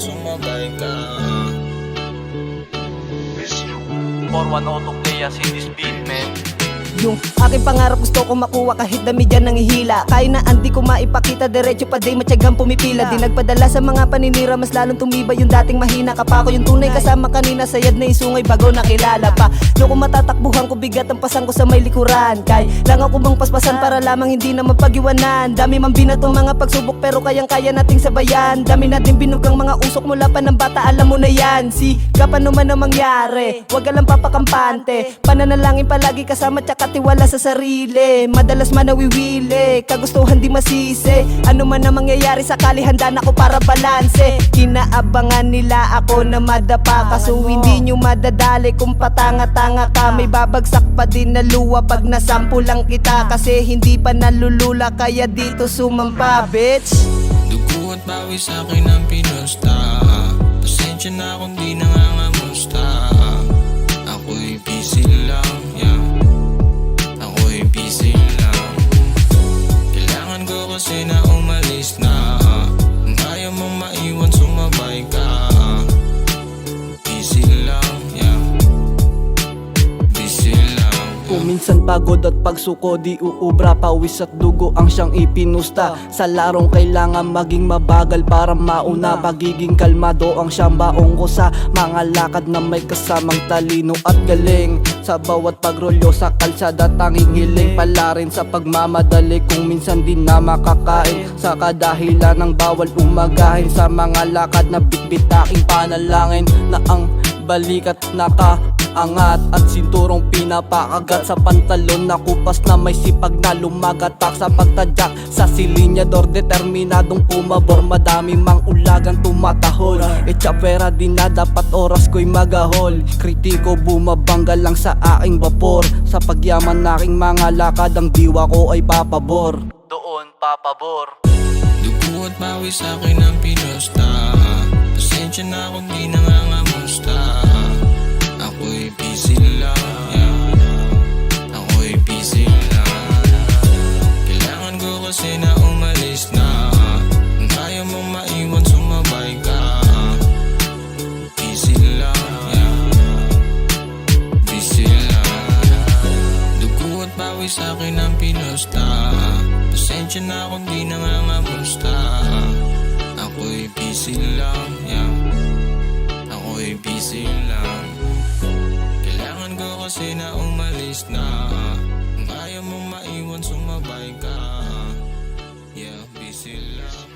sumabay ka. 4102 players in this beat, man. Yung aking pangarap gusto ko makuha kahit dami dyan ng ihila. Kaya na hindi ko maipakita, diretso pa day matyagang pumipila. Di nagpadala sa mga paninira, mas lalong tumibay yung dating mahina. Kapako yung tunay kasama kanina, sayad na isungay bago nakilala pa. No kung matatakbuhan ko, bigat ang pasan ko sa may likuran. Kaya lang ako bang paspasan para lamang hindi na mapag-iwanan. Dami man binatong mga pagsubok pero kayang-kaya nating sabayan. Dami natin binugang mga usok mula pa ng bata, alam mo na yan. Kapan naman ang mangyari, wag ka lang papakampante. Pananalangin palagi kasama tsaka tiwala sa sarili. Madalas man nawiwili, kagustuhan di masisi. Ano man ang mangyayari sakali handa na ako para balanse. Kinaabangan nila ako na madapa, kaso hindi nyo madadali kung patanga-tanga ka. May babagsak pa din na luwa pag nasampu lang kita. Kasi hindi pa nalulula kaya dito sumampa, bitch. Dugo at bawi sa'kin ang pinusta. Pasensya na kung di nangangamusta. Ako'y busy lang, yeah. Ako'y busy lang. Kailangan ko kasi na umalis na. Kung ayaw mong maiwan sumabay ka. Busy lang, yeah. Busy lang. Kung minsan pagod at pagsuko di uubra, pawis at dugo ang siyang ipinusta. Sa larong kailangan maging mabagal para mauna. Pagiging kalmado ang siyang baong ko sa mga lakad na may kasamang talino at galing. Sa bawat pagrolyo sa kalsada tanging hiling, pala rin sa pagmamadali kung minsan di na makakain. Sa kadahilan ng bawal umagahin, sa mga lakad na bitbitaking panalangin na ang balikat nakaangat at sinturong pinapakagat. Sa pantalon na kupas na may sipag na lumagatak. Sa pagtadyak sa silinyador determinadong pumabor. Madami mang ulagang tumatahol, etsapera din na dapat oras ko'y magahol. Kritiko bumabangga lang sa aking vapor. Sa pagyaman naking mga lakad ang diwa ko ay papabor. Doon papabor. Dugo at bawi sa'kin ang pinusta. Pasensya na kung di nangangamusta. Ako'y busy lang, yeah. Ako'y busy lang. Kailangan ko kasi na umalis na. Kung ayaw mong maiwan sumabay ka. Busy lang, yeah. Busy lang. Dugo at bawi sa'kin ang pinusta. Pasensya na kung di nangangamusta. Ako'y busy lang, yeah. Ako'y busy lang. Kailangan ko kasi na umalis na. Kung ayaw mong maiwan sumabay ka. Yeah, busy lang.